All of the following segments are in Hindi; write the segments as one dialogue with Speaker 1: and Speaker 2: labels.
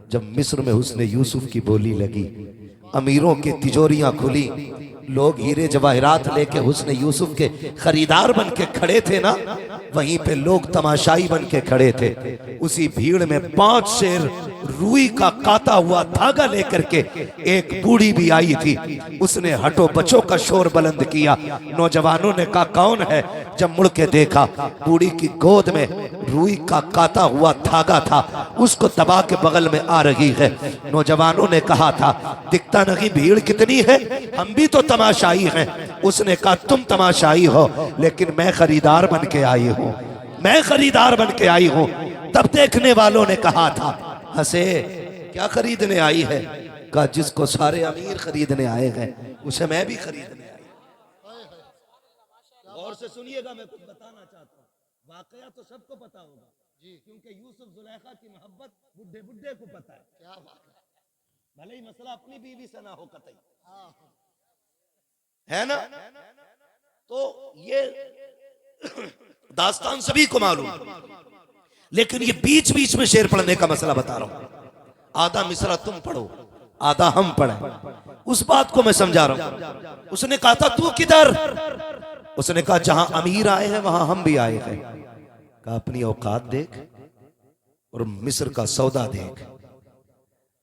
Speaker 1: जब मिस्र में हुस्ने यूसुफ की बोली लगी, अमीरों की तिजोरियां खुली, लोग हीरे जवाहरात लेके हुस्ने यूसुफ के खरीदार बन के खड़े थे ना, वहीं पे लोग तमाशाई बन के खड़े थे। उसी भीड़ में 5 शेर रुई का काता हुआ धागा लेकर के एक बूढ़ी भी आई थी। उसने हटो बचो का शोर बुलंद किया। नौजवानों ने कहा कौन है? जब मुड़ के देखा, बूढ़ी की गोद में रुई का काता हुआ धागा था, उसको दबा के बगल में आ रही है। नौजवानों ने कहा था दिखता नहीं भीड़ कितनी है, हम भी तो तमाशाई हैं। उसने कहा तुम तमाशाई हो, लेकिन मैं खरीदार बन के आई हूँ, मैं खरीदार बन के आई हूँ। तब देखने वालों ने कहा था, हंसे, क्या खरीदने आई है? कहा जिसको सारे अमीर खरीदने आए हैं उसे मैं भी खरीदने आई। गौर से सुनिएगा, मैं कुछ बताना चाहता हूँ। वाकया तो सबको पता होगा जी, क्योंकि यूसुफ जुलेखा की मोहब्बत बुढ़े बुढ़े को पता है। क्या बात है, भले ही मसला अपनी बीवी से ना हो कतई, है ना? तो ये दास्तान सभी को मालूम, लेकिन ये बीच बीच में शेर पढ़ने का मसला बता रहा हूं। आधा मिसरा तुम पढ़ो, आधा हम पढ़े, उस बात को मैं समझा रहा हूं। उसने कहा था तू किधर? उसने कहा जहां अमीर आए हैं वहां हम भी आए हैं। कहा अपनी औकात देख और मिस्र का सौदा देख,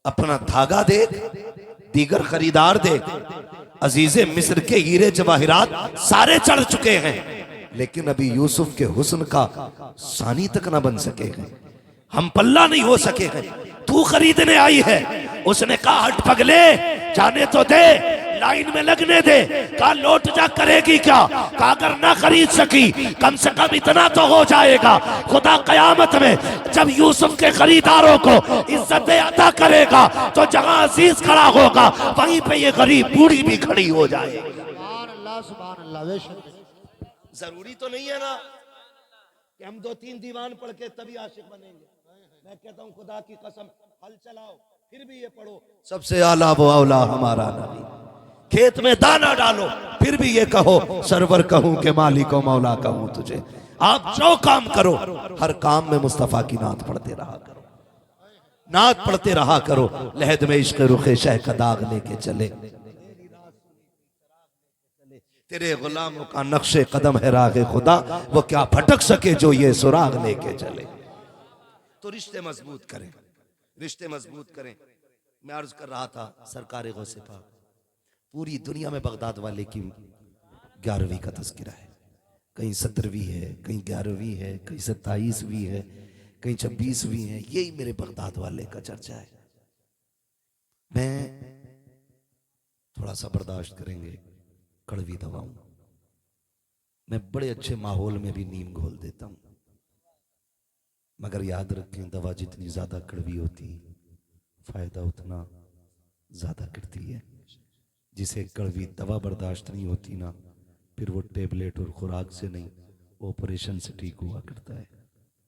Speaker 1: अपना धागा देख, दीगर खरीदार देख। अजीजे मिस्र के हीरे जवाहिरात सारे चढ़ चुके हैं, लेकिन अभी यूसुफ के हुस्न का सानी तक ना बन सके हैं, हम पल्ला नहीं हो सके हैं। तू खरीदने आई है। उसने कहा हट पगले, जाने तो दे, लाइन में लगने दे। कहा लौट जा करेगी क्या? कहा अगर ना खरीद सकी कम से कम इतना तो हो जाएगा, खुदा कयामत में जब यूसुफ के खरीदारों को इज्जत अदा करेगा तो जहां अजीज खड़ा होगा वहीं पे ये गरीब बूढ़ी भी खड़ी हो जाएगी। जरूरी तो नहीं है ना कि हम 2-3 दीवान पढ़ के तभी आशिक बनेंगे। मैं कहता हूँ खुदा की कसम, हल चलाओ फिर भी ये पढ़ो सबसे आला वो औला हमारा नबी। खेत में दाना डालो फिर भी ये कहो सरवर कहूं के मालिक मौला कहूं तुझे। आप जो काम करो हर काम में मुस्तफा की नात पढ़ते रहा करो, नात पढ़ते रहा करो। लहद में इश्क रुखे शह का दाग लेके चले, तेरे गुलामों का नक्शे कदम है रागे खुदा, वो क्या भटक सके जो ये सुराग लेके चले। तो रिश्ते मजबूत करें, रिश्ते मजबूत करें। मैं अर्ज कर रहा था सरकार गौसे पाक, पूरी दुनिया में बगदाद वाले की 11वीं का तस्करा है, कहीं 17वीं है, कहीं 11वीं है, कहीं 27वीं है, कहीं 26वीं है। यही मेरे बगदाद वाले का चर्चा है। मैं थोड़ा सा बर्दाश्त करेंगे कड़वी दवाऊं, मैं बड़े अच्छे माहौल में भी नीम घोल देता हूं, मगर याद रखें दवा जितनी ज्यादा कड़वी होती फायदा उतना ज्यादा करती है। जिसे कड़वी दवा बर्दाश्त नहीं होती ना, फिर वो टेबलेट और खुराक से नहीं ऑपरेशन से ठीक हुआ करता है।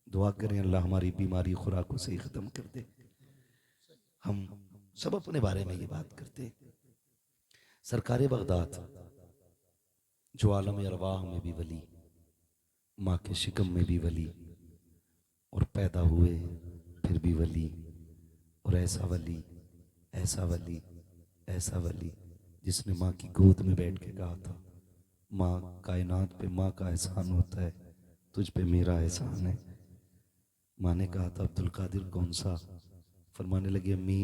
Speaker 1: दुआ करें अल्लाह हमारी बीमारी खुराकों से ही खत्म कर दे। हम सब अपने बारे में ये बात करते हैं। सरकार बगदाद जो आलम अरवाह में भी वली, माँ के शिकम में भी वली, और पैदा हुए फिर भी वली, और ऐसा वली, ऐसा वली, ऐसा वली जिसने माँ की गोद में बैठ के कहा था माँ कायनात पे माँ का एहसान होता है, तुझ पे मेरा एहसान है। माँ ने कहा था अब्दुल कादिर कौन सा? फरमाने लगी अम्मी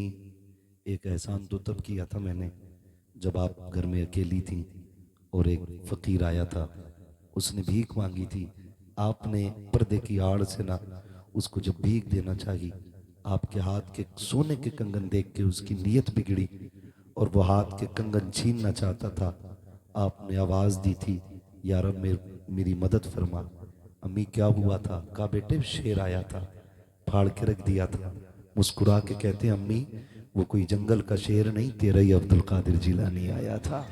Speaker 1: एक एहसान तो तब किया था मैंने जब आप घर में अकेली थी और एक फकीर आया था, उसने भीख मांगी थी, आपने पर्दे की आड़ से ना उसको जब भीख देना चाहिए, आपके हाथ के सोने के कंगन देख के उसकी नीयत बिगड़ी और वो हाथ के कंगन छीनना चाहता था। आपने आवाज दी थी या रब मेरी मदद फरमा। अम्मी क्या हुआ था? कहा बेटे शेर आया था, फाड़ के रख दिया था। मुस्कुरा के कहते हैं अम्मी वो कोई जंगल का शेर नहीं, तेरा ही अब्दुल कादिर जिलानी आया था।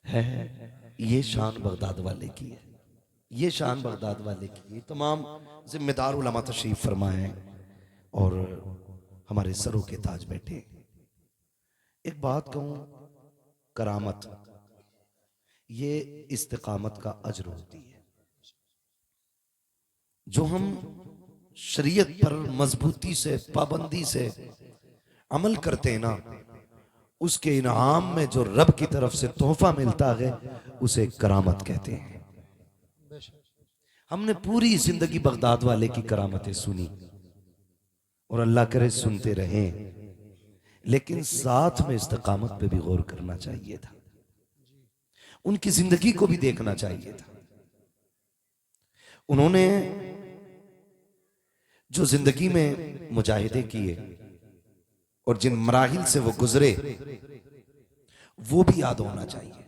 Speaker 1: है ये शान बगदाद वाले की है, ये शान बगदाद वाले की है। तमाम जिम्मेदार उलमा तशरीफ फरमाए और हमारे सरों के ताज बैठे। एक बात कहूं, करामत ये इस्तिकामत का अजर होती है। जो हम शरीयत पर मजबूती से पाबंदी से अमल करते हैं ना, उसके इनाम में जो रब की तरफ से तोहफा मिलता है उसे करामत कहते हैं। हमने पूरी जिंदगी बगदाद वाले की करामतें सुनी और अल्लाह करे सुनते रहें, लेकिन साथ में इस्तकामत पे भी गौर करना चाहिए था, उनकी जिंदगी को भी देखना चाहिए था। उन्होंने जो जिंदगी में मुजाहिदे किए और जिन मराहिल से वो गुजरे वो भी याद होना चाहिए।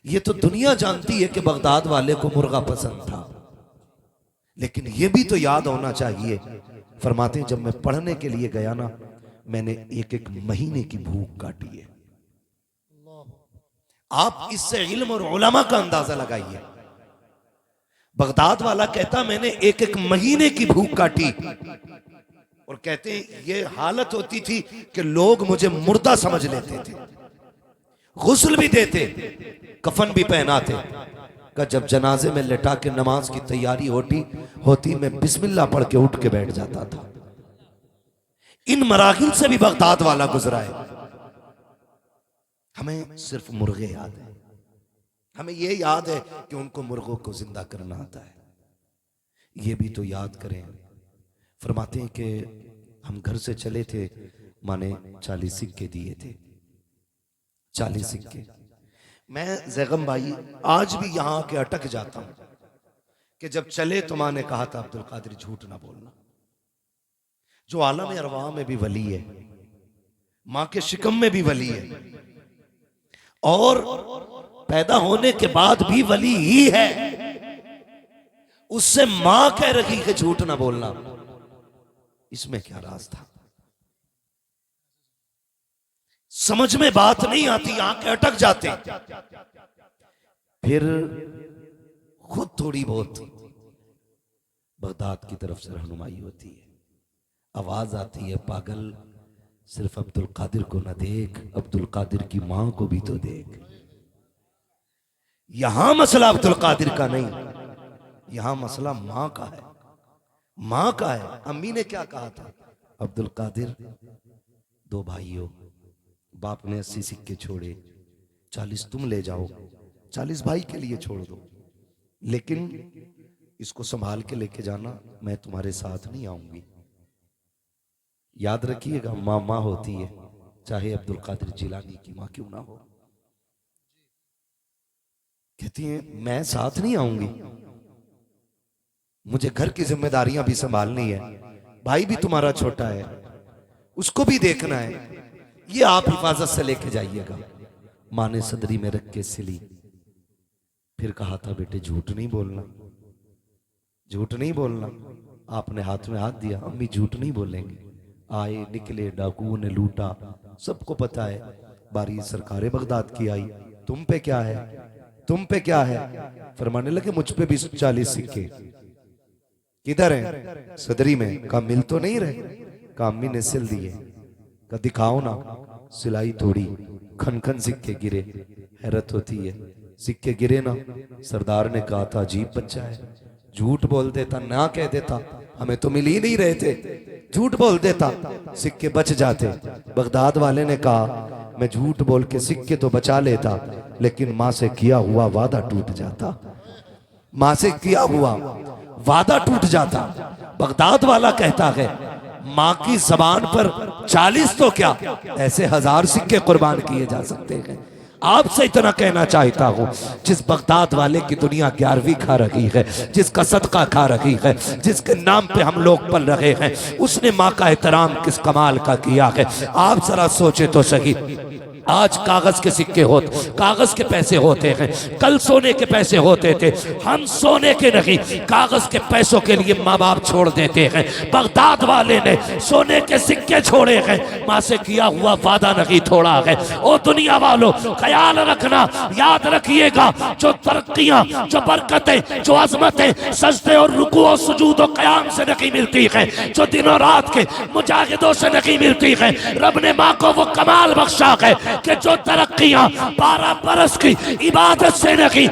Speaker 1: ये तो दुनिया जानती है कि बगदाद वाले को मुर्गा पसंद था, लेकिन ये भी तो याद होना चाहिए। फरमाते हैं जब मैं पढ़ने के लिए गया ना, मैंने एक एक महीने की भूख काटी है। आप इससे इल्म और उलमा का अंदाजा लगाइए। बगदाद वाला कहता मैंने एक एक महीने की भूख काटी, और कहते हैं ये हालत होती थी कि लोग मुझे मुर्दा समझ लेते थे, गुस्ल भी देते, कफन भी पहनाते। का जब जनाजे में लेटा के नमाज की तैयारी होती मैं बिस्मिल्लाह पढ़ के उठ के बैठ जाता था। इन मराहिल से भी बगदाद वाला गुजरा है। हमें सिर्फ मुर्गे याद है, हमें ये याद है कि उनको मुर्गों को जिंदा करना आता है, ये भी तो याद करें। फरमाते हैं कि हम घर से चले थे, माने 40 सिक्के दिए थे, 40 सिक्के। मैं जैगम भाई आज भी यहां के अटक जाता हूं कि जब चले तो मां ने कहा था अब्दुल कादिर झूठ ना बोलना। जो आलम अरवाह में भी वली है, मां के शिकम में भी वली है, और पैदा होने के बाद भी वली ही है, उससे मां कह रही है झूठ ना बोलना। इसमें क्या राज था? समझ में बात नहीं आती, आंखें अटक जाते। फिर खुद थोड़ी बहुत बगदाद की तरफ से रहनुमाई होती है, आवाज आती है पागल सिर्फ अब्दुल कादिर को न देख, अब्दुल कादिर की मां को भी तो देख। यहां मसला अब्दुल कादिर का नहीं, यहां मसला मां का है, मां का है। अम्मी ने क्या कहा था? अब्दुल कादिर दो भाइयों, बाप ने 80 सिक्के छोड़े, 40 तुम ले जाओ, 40 भाई के लिए छोड़ दो, लेकिन इसको संभाल के लेके जाना, मैं तुम्हारे साथ नहीं आऊंगी। याद रखिएगा मां मां होती है, चाहे अब्दुल कादिर जिलानी की मां क्यों ना हो। कहती है मैं साथ नहीं आऊंगी, मुझे घर की जिम्मेदारियां भी संभालनी है, भाई भी तुम्हारा छोटा है, उसको भी देखना है, ये आप हिफाजत से लेके जाइएगा। मां ने सदरी में रख के सिली, फिर कहा था बेटे झूठ नहीं बोलना, झूठ नहीं बोलना। आपने हाथ में हाथ दिया, अम्मी झूठ नहीं बोलेंगे। आए निकले, डाकुओं ने लूटा, सबको पता है। बारी सरकारे बगदाद की आई, तुम पे क्या है, तुम पे क्या है? फरमाने लगे मुझ पे भी 40 सिक्के। किधर है? सदरी में। कहा मिल तो नहीं रहे? कहा अम्मी ने सिल दिए। कहा दिखाओ ना। सिलाई तोड़ी, खन खन सिक्के गिरे। हैरत होती है, सिक्के गिरे ना। सरदार ने कहा था अजीब बच्चा है, झूठ बोल देता, ना कह देता हमें तो मिल ही नहीं रहे थे, झूठ बोल देता, सिक्के बच जाते। बगदाद वाले ने कहा मैं झूठ बोल के सिक्के तो बचा लेता, लेकिन मां से किया हुआ वादा टूट जाता, मां से किया हुआ वादा टूट जाता। बगदाद वाला कहता है मां की जबान पर 40 तो क्या, ऐसे 1000 सिक्के कुर्बान किए जा सकते हैं। आपसे इतना कहना चाहता हूँ, जिस बगदाद वाले की दुनिया 11वीं खा रही है, जिसका सदका खा रही है, जिसके नाम पे हम लोग पल रहे हैं, उसने माँ का एहतराम किस कमाल का किया है। आप जरा सोचे तो सही। आज कागज के सिक्के होते, कागज के पैसे होते हैं, कल सोने के पैसे होते थे। हम सोने के नहीं, कागज के पैसों के लिए माँ बाप छोड़ देते हैं। बगदाद वाले ने सोने के सिक्के छोड़े हैं, माँ से किया हुआ वादा नहीं तोड़ा है। ओ दुनिया वालों, ख्याल रखना, याद रखिएगा, जो तरक्कियां, जो बरकतें, जो अजमतें सजदे और रुकू और सुजूद और क़याम से नहीं मिलती है, जो दिनों रात के मुजाहिदों से नहीं मिलती है, रब ने माँ को वो कमाल बख्शा है कि जो तरक्कियां 12 बरस की इबादत से नहीं,